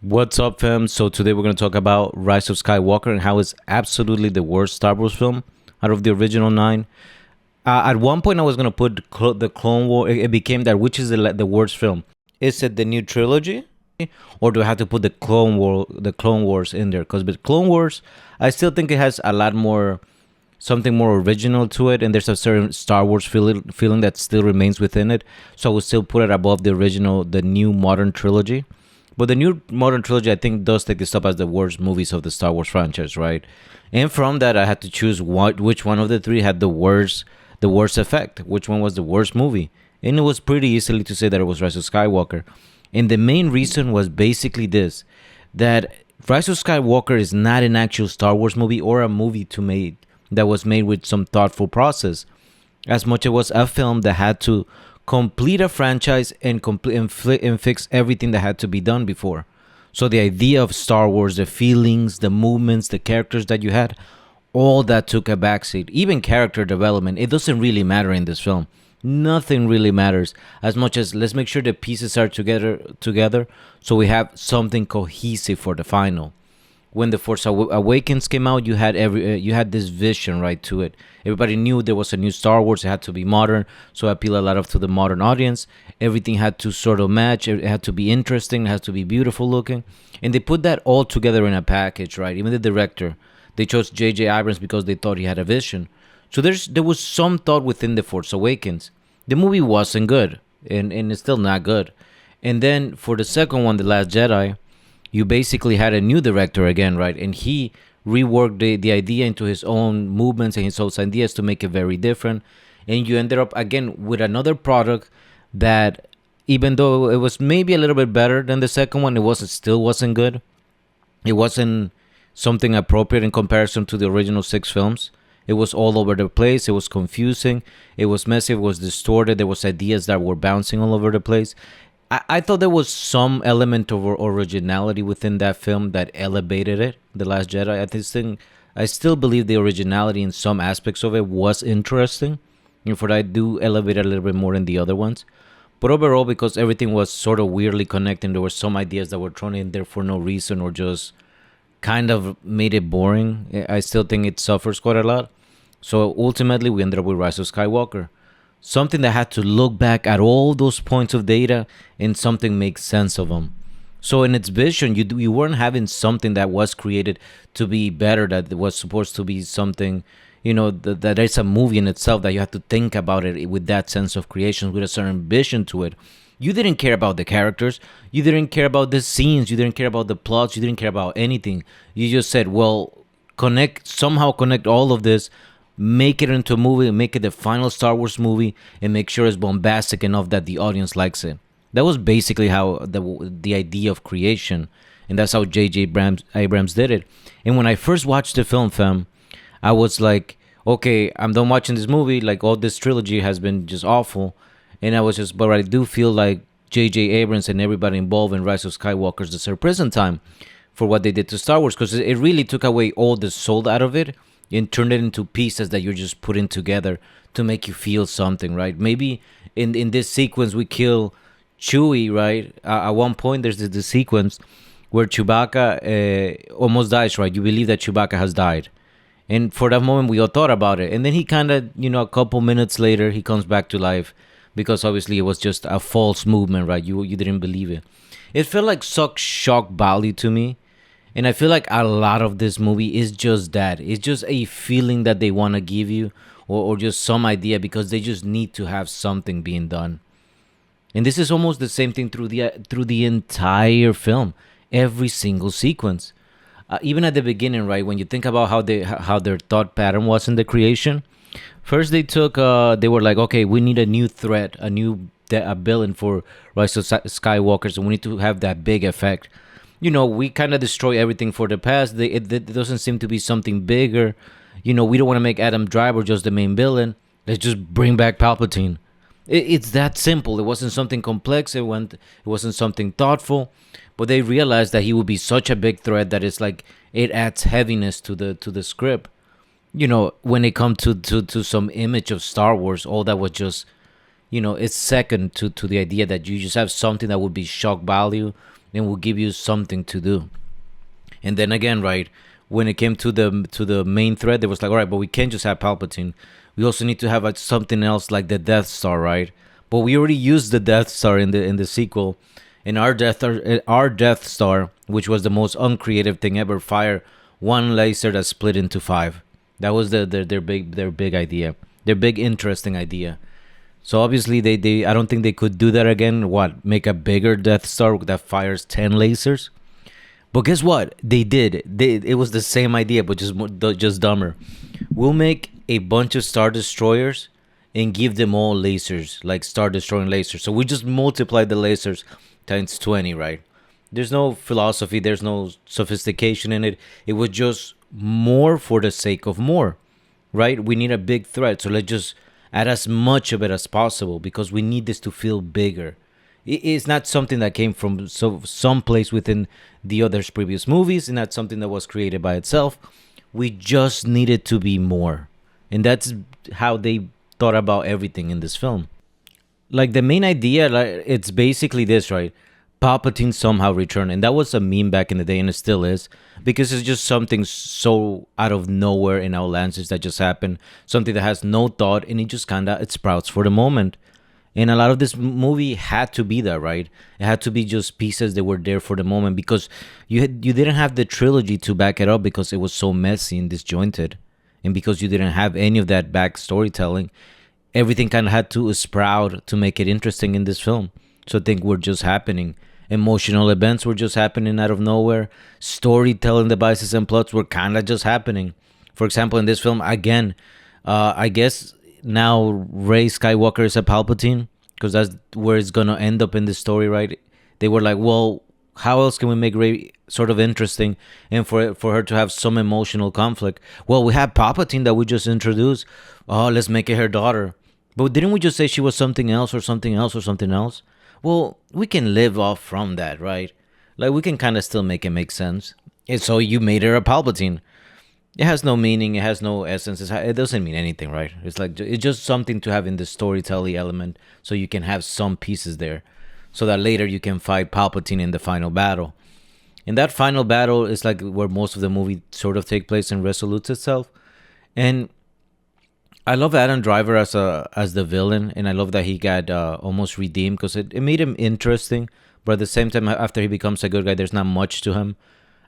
What's up, fam? So today we're going to talk about Rise of Skywalker and how it's absolutely the worst Star Wars film out of the original nine. At one point, I was going to put the Clone War. It became that which is the worst film. Is it the new trilogy, or do I have to put the Clone Wars in there? Because with Clone Wars, I still think it has a lot more something more original to it, and there's a certain Star Wars feeling that still remains within it. So I would still put it above the original, the new modern trilogy. But the new modern trilogy, I think, does take this up as the worst movies of the Star Wars franchise, right? And from that, I had to choose which one of the three had the worst effect, which one was the worst movie, and it was pretty easily to say that it was Rise of Skywalker. And the main reason was basically this: that Rise of Skywalker is not an actual Star Wars movie or a movie that was made with some thoughtful process, as much as it was a film that had to complete a franchise and complete and fix everything that had to be done before. So the idea of Star Wars, the feelings, the movements, the characters that you had, all that took a backseat. Even character development, it doesn't really matter in this film. Nothing really matters as much as let's make sure the pieces are together so we have something cohesive for the final. When the Force Awakens came out, you had this vision right to it. Everybody knew there was a new Star Wars. It had to be modern, so it appealed a lot of to the modern audience. Everything had to sort of match. It had to be interesting. It had to be beautiful looking, and they put that all together in a package, right? Even the director, they chose J.J. Abrams because they thought he had a vision. So there was some thought within the Force Awakens. The movie wasn't good, and it's still not good. And then for the second one, The Last Jedi, you basically had a new director again, right? And he reworked the idea into his own movements and his own ideas to make it very different. And you ended up again with another product that, even though it was maybe a little bit better than the second one, still wasn't good. It wasn't something appropriate in comparison to the original six films. It was all over the place. It was confusing. It was messy. It was distorted. There was ideas that were bouncing all over the place. I thought there was some element of originality within that film that elevated it. The Last Jedi. I still believe the originality in some aspects of it was interesting. And for that, I do elevate it a little bit more than the other ones. But overall, because everything was sort of weirdly connected, there were some ideas that were thrown in there for no reason or just kind of made it boring. I still think it suffers quite a lot. So ultimately, we ended up with Rise of Skywalker. Something that had to look back at all those points of data and something make sense of them. So in its vision, you weren't having something that was created to be better, that was supposed to be something, that it's a movie in itself, that you have to think about it with that sense of creation, with a certain vision to it. You didn't care about the characters. You didn't care about the scenes. You didn't care about the plots. You didn't care about anything. You just said, well, somehow connect all of this, make it into a movie, make it the final Star Wars movie, and make sure it's bombastic enough that the audience likes it. That was basically how the idea of creation, and that's how J.J. Abrams did it. And when I first watched the film, fam, I was like, okay, I'm done watching this movie. Like, all this trilogy has been just awful. And but I do feel like J.J. Abrams and everybody involved in Rise of Skywalker deserve prison time for what they did to Star Wars, because it really took away all the soul out of it and turned it into pieces that you're just putting together to make you feel something, right? Maybe in this sequence we kill Chewie, right? At one point there's the sequence where Chewbacca almost dies, right? You believe that Chewbacca has died. And for that moment we all thought about it. And then he kind of, a couple minutes later, he comes back to life because obviously it was just a false movement, right? You didn't believe it. It felt like such shock value to me. And I feel like a lot of this movie is just that. It's just a feeling that they want to give you, or just some idea, because they just need to have something being done. And this is almost the same thing through the entire film, every single sequence. Even at the beginning, right, when you think about how their thought pattern was in the creation, first they were like, okay, we need a new threat, a villain for Rise of Skywalker, so we need to have that big effect. We kind of destroy everything for the past. It doesn't seem to be something bigger. We don't want to make Adam Driver just the main villain. Let's just bring back Palpatine. It's that simple. It wasn't something complex. It wasn't something thoughtful. But they realized that he would be such a big threat that it's like it adds heaviness to the script. When it comes to some image of Star Wars, all that was just, it's second to the idea that you just have something that would be shock value and will give you something to do. And then again, right, when it came to the main thread, there was like, all right, but we can't just have Palpatine. We also need to have like something else like the Death Star, right? But we already used the Death Star in the sequel. And our Death Star, which was the most uncreative thing ever, fire one laser that split into five. That was their big idea, their big interesting idea. So obviously they I don't think they could do that again. What, make a bigger Death Star that fires 10 lasers? But guess what? They did. It was the same idea, but just dumber. We'll make a bunch of Star Destroyers and give them all lasers, like Star Destroying lasers. So we just multiply the lasers times 20, right? There's no philosophy, there's no sophistication in it. It was just more for the sake of more, right? We need a big threat, so let's just add as much of it as possible because we need this to feel bigger. It's not something that came from someplace within the other's previous movies, and not something that was created by itself. We just needed to be more, and that's how they thought about everything in this film. Like the main idea, like it's basically this, right? Palpatine somehow returned, and that was a meme back in the day, and it still is, because it's just something so out of nowhere and outlandish that just happened, something that has no thought, and it just kinda it sprouts for the moment. And a lot of this movie had to be that, right? It had to be just pieces that were there for the moment because you didn't have the trilogy to back it up because it was so messy and disjointed, and because you didn't have any of that back storytelling, everything kind of had to sprout to make it interesting in this film. So things were just happening. Emotional events were just happening out of nowhere. Storytelling devices and plots were kind of just happening. For example, in this film, again, I guess now Rey Skywalker is a Palpatine because that's where it's gonna end up in the story, right? They were like, well, how else can we make Rey sort of interesting and for her to have some emotional conflict? Well, we have Palpatine that we just introduced. Oh, let's make it her daughter. But didn't we just say she was something else or something else or something else? Well, we can live off from that, right? Like we can kind of still make it make sense. And so you made her a Palpatine. It has no meaning. It has no essence. It doesn't mean anything, right? It's like it's just something to have in the storytelling element, so you can have some pieces there, so that later you can fight Palpatine in the final battle. And that final battle is like where most of the movie sort of take place and resolutes itself. And I love Adam Driver as the villain, and I love that he got almost redeemed because it made him interesting. But at the same time, after he becomes a good guy, there's not much to him.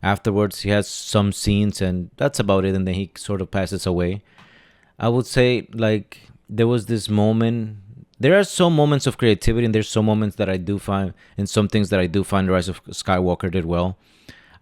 Afterwards, he has some scenes, and that's about it. And then he sort of passes away. I would say like there was this moment. There are some moments of creativity, and there's some moments that I do find, and some things that I do find Rise of Skywalker did well.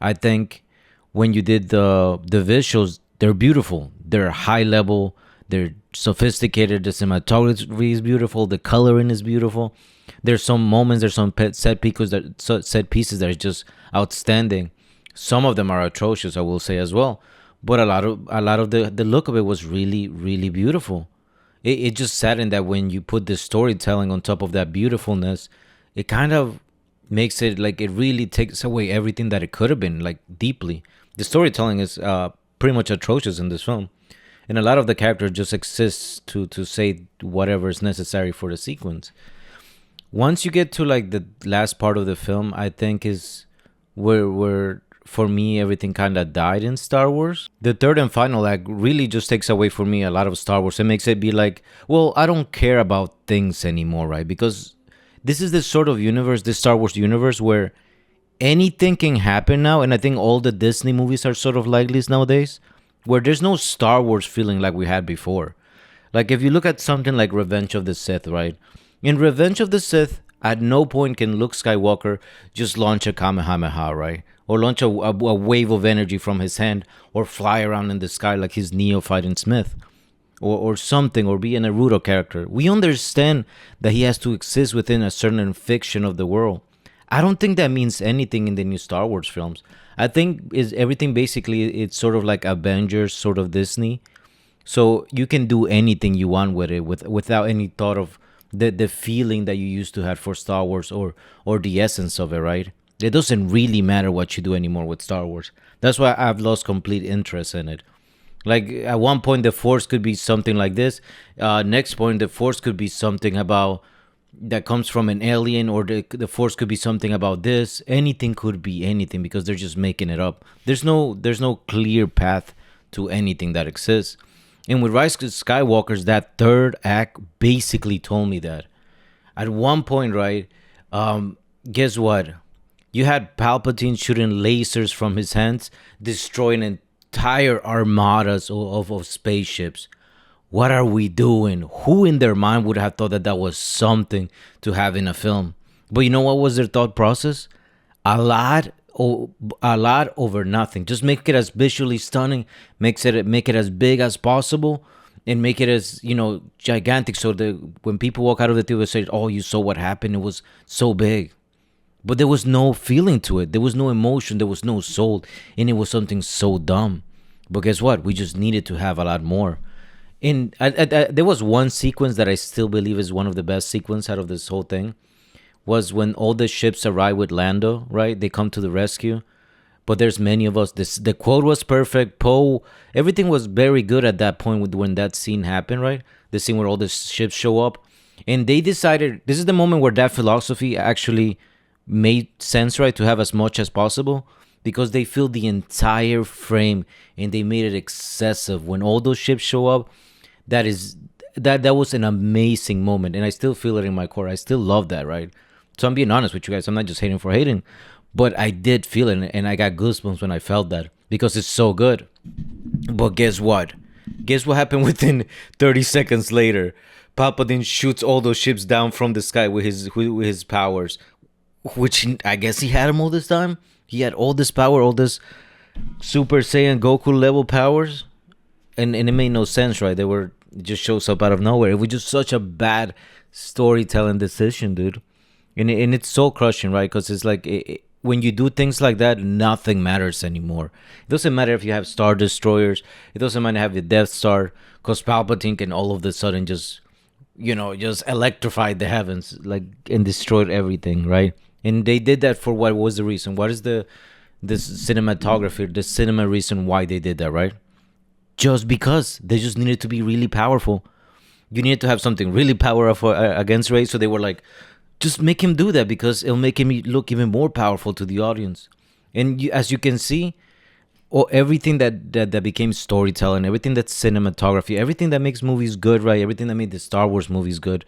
I think when you did the visuals, they're beautiful. They're high level. They're sophisticated. The cinematography is beautiful. The coloring is beautiful. There's some moments. There's some set pieces that are just outstanding. Some of them are atrocious, I will say as well. But a lot of the look of it was really really beautiful. It just saddened that when you put the storytelling on top of that beautifulness, it kind of makes it like it really takes away everything that it could have been like deeply. The storytelling is pretty much atrocious in this film, and a lot of the character just exists to say whatever is necessary for the sequence. Once you get to like the last part of the film, I think is where for me everything kind of died in Star Wars. The third and final act really just takes away for me a lot of Star Wars. It makes it be like, well, I don't care about things anymore, right? Because this is the sort of universe, this Star Wars universe where anything can happen now, and I think all the Disney movies are sort of like this nowadays, where there's no Star Wars feeling like we had before. Like if you look at something like Revenge of the Sith, right? In Revenge of the Sith, at no point can Luke Skywalker just launch a Kamehameha, right? Or launch a wave of energy from his hand, or fly around in the sky like he's Neo fighting Smith, or something, or be a Naruto character. We understand that he has to exist within a certain fiction of the world. I don't think that means anything in the new Star Wars films. I think is everything basically it's sort of like Avengers, sort of Disney. So you can do anything you want with it without any thought of the feeling that you used to have for Star Wars, or the essence of it, right? It doesn't really matter what you do anymore with Star Wars. That's why I've lost complete interest in it. Like at one point the Force could be something like this. Next point the Force could be something about that comes from an alien, or the force could be something about this. Anything could be anything because they're just making it up. There's no clear path to anything that exists. And with Rise of Skywalker's, that third act basically told me that. At one point, right, guess what? You had Palpatine shooting lasers from his hands, destroying entire armadas of spaceships. What are we doing? Who in their mind would have thought that that was something to have in a film? But you know what was their thought process? A lot, a lot over nothing. Just make it as visually stunning, make it as big as possible, and make it as gigantic. So that when people walk out of the theater, they say, "Oh, you saw what happened? It was so big." But there was no feeling to it. There was no emotion. There was no soul, and it was something so dumb. But guess what? We just needed to have a lot more. There was one sequence that I still believe is one of the best sequences out of this whole thing. Was when all the ships arrive with Lando, right? They come to the rescue, but there's many of us. The quote was perfect. Poe, everything was very good at that point when that scene happened, right? The scene where all the ships show up, and they decided this is the moment where that philosophy actually made sense, right? To have as much as possible, because they filled the entire frame and they made it excessive when all those ships show up. That was an amazing moment, and I still feel it in my core. I still love that, right? So I'm being honest with you guys. I'm not just hating for hating, but I did feel it, and I got goosebumps when I felt that because it's so good. But guess what? Guess what happened within 30 seconds later? Palpatine shoots all those ships down from the sky with his powers, which I guess he had them all this time. He had all this power, all this Super Saiyan Goku level powers, and it made no sense, right? It just shows up out of nowhere. It was just such a bad storytelling decision, dude. And it's so crushing, right? Because it's like when you do things like that, nothing matters anymore. It doesn't matter if you have Star Destroyers. It doesn't matter if you have the Death Star, because Palpatine can all of a sudden just electrify the heavens, like, and destroyed everything, right? And they did that for what was the reason? What is the cinematography, the cinema reason why they did that, right? Just because they just needed to be really powerful. You needed to have something really powerful against Rey, so they were like, just make him do that because it'll make him look even more powerful to the audience. And as you can see, everything that became storytelling, everything that's cinematography, everything that makes movies good, right? Everything that made the Star Wars movies good,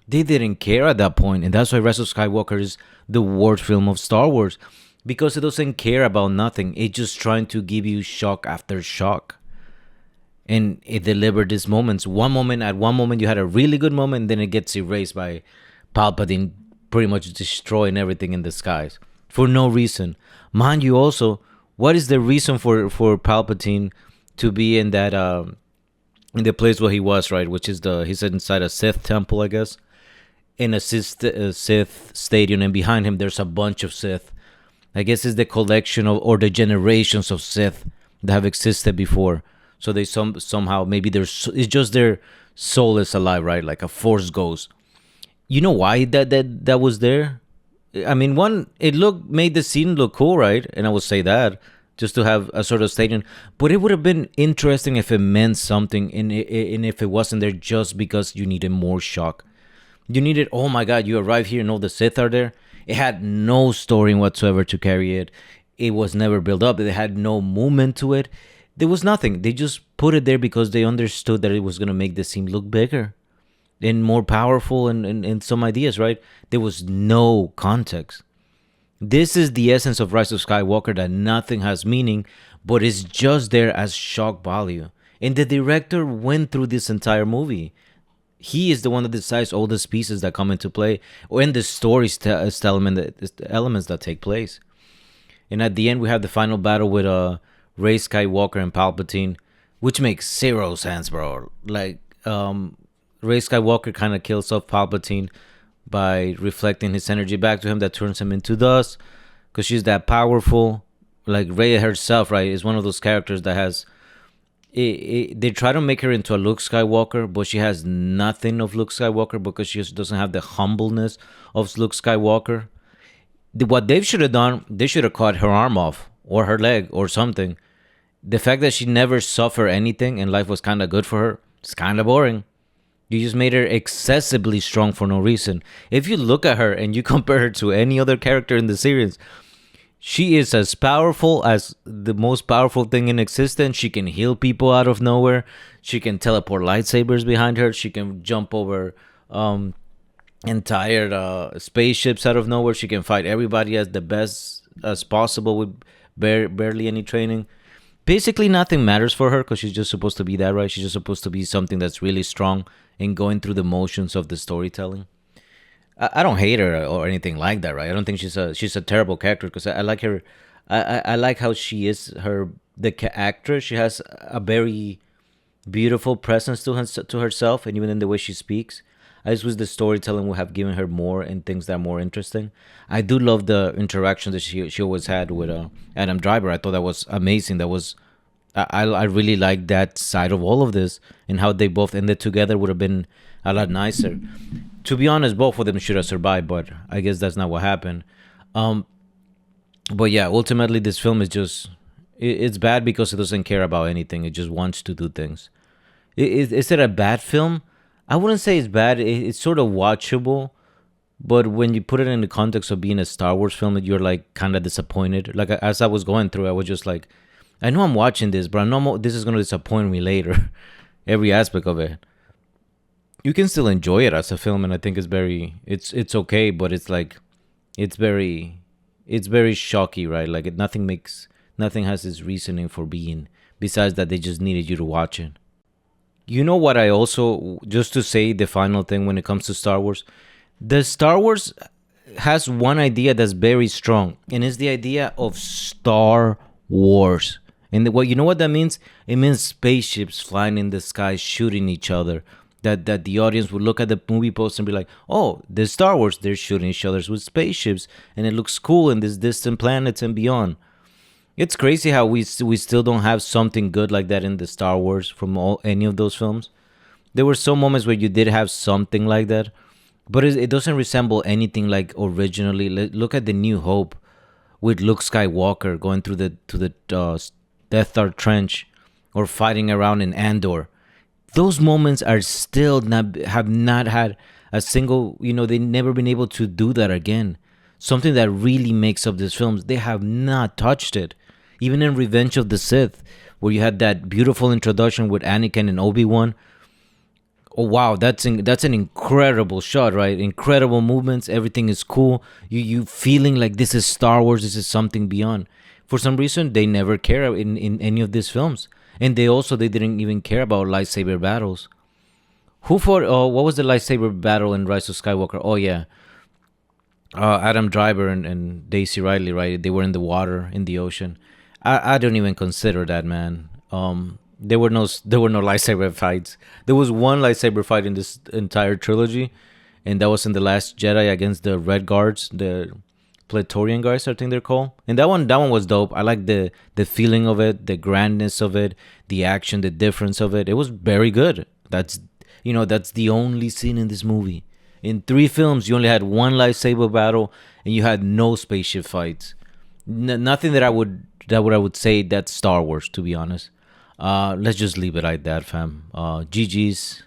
they didn't care at that point. And that's why Rise of Skywalker is the worst film of Star Wars, because it doesn't care about nothing. It's just trying to give you shock after shock. And it delivered these moments. At one moment you had a really good moment, and then it gets erased by Palpatine pretty much destroying everything in the skies for no reason. Mind you, also, what is the reason for Palpatine to be in that in the place where he was, right? Which is he's inside a Sith temple, I guess, in a Sith stadium, and behind him there's a bunch of Sith. I guess it's the collection of, or the generations of Sith that have existed before. So they somehow, maybe it's just their soul is alive, right? Like a Force ghost. You know why that was there? I mean, one, it made the scene look cool, right? And I would say that just to have a sort of stadium. But it would have been interesting if it meant something, and if it wasn't there just because you needed more shock. You needed, oh my God, you arrive here and all the Sith are there. It had no story whatsoever to carry it. It was never built up. It had no movement to it. There was nothing. They just put it there because they understood that it was going to make the scene look bigger and more powerful, and some ideas, right? There was no context. This is the essence of Rise of Skywalker, that nothing has meaning, but it's just there as shock value. And the director went through this entire movie. He is the one that decides all the pieces that come into play, or in the story elements that take place. And at the end, we have the final battle with Rey Skywalker and Palpatine, which makes zero sense, bro. Like, Rey Skywalker kind of kills off Palpatine by reflecting his energy back to him, that turns him into dust, because she's that powerful. Like Rey herself, right, is one of those characters that has... they try to make her into a Luke Skywalker, but she has nothing of Luke Skywalker because she just doesn't have the humbleness of Luke Skywalker. What they should have done, they should have cut her arm off, or her leg, or something. The fact that she never suffered anything and life was kind of good for her, it's kind of boring. You just made her excessively strong for no reason. If you look at her and you compare her to any other character in the series, she is as powerful as the most powerful thing in existence. She can heal people out of nowhere. She can teleport lightsabers behind her. She can jump over um, entire spaceships out of nowhere. She can fight everybody as the best as possible with barely any training. Basically, nothing matters for her because she's just supposed to be that, right? She's just supposed to be something that's really strong and going through the motions of the storytelling. I don't hate her or anything like that, right? I don't think she's a terrible character because I like her. I like how she is her actress. She has a very beautiful presence to herself, and even in the way she speaks. I just wish the storytelling would have given her more and things that are more interesting. I do love the interaction that she always had with Adam Driver. I thought that was amazing. That was I really like that side of all of this and how they both ended together would have been a lot nicer. To be honest, both of them should have survived, but I guess that's not what happened. Um, but yeah, ultimately, this film is just it's bad because it doesn't care about anything. It just wants to do things. Is it a bad film? I wouldn't say it's bad. It's sort of watchable, but when you put it in the context of being a Star Wars film, you're like kind of disappointed. Like as I was going through, I was just like, I know I'm watching this, but I know this is gonna disappoint me later. Every aspect of it. You can still enjoy it as a film, and I think it's okay, but it's like it's very it's very shocky, right? Like nothing has its reasoning for being besides that they just needed you to watch it. You know what? I also just to say the final thing when it comes to Star Wars, the Star Wars has one idea that's very strong, and it's the idea of Star Wars. And what you know what that means? It means spaceships flying in the sky, shooting each other. That the audience would look at the movie poster and be like, "Oh, there's Star Wars. They're shooting each other with spaceships, and it looks cool in these distant planets and beyond." It's crazy how we still don't have something good like that in the Star Wars from any of those films. There were some moments where you did have something like that, but it doesn't resemble anything like originally. Look at the New Hope with Luke Skywalker going through the Death Star trench or fighting around in Andor. Those moments are still not have not had a single. They never been able to do that again. Something that really makes up these films. They have not touched it. Even in Revenge of the Sith, where you had that beautiful introduction with Anakin and Obi-Wan. Oh wow, that's an incredible shot, right? Incredible movements. Everything is cool. You feeling like this is Star Wars. This is something beyond. For some reason, they never care in any of these films, and they didn't even care about lightsaber battles. Who fought? What was the lightsaber battle in Rise of Skywalker? Oh yeah, Adam Driver and Daisy Ridley, right? They were in the water in the ocean. I don't even consider that, man. There were no lightsaber fights. There was one lightsaber fight in this entire trilogy, and that was in the Last Jedi against the Red Guards, the Praetorian guards, I think they're called. And that one was dope. I like the feeling of it, the grandness of it, the action, the difference of it. It was very good. That's the only scene in this movie. In 3 films, you only had one lightsaber battle, and you had no spaceship fights. Nothing that I would say that's Star Wars. To be honest, let's just leave it like that, fam. GG's.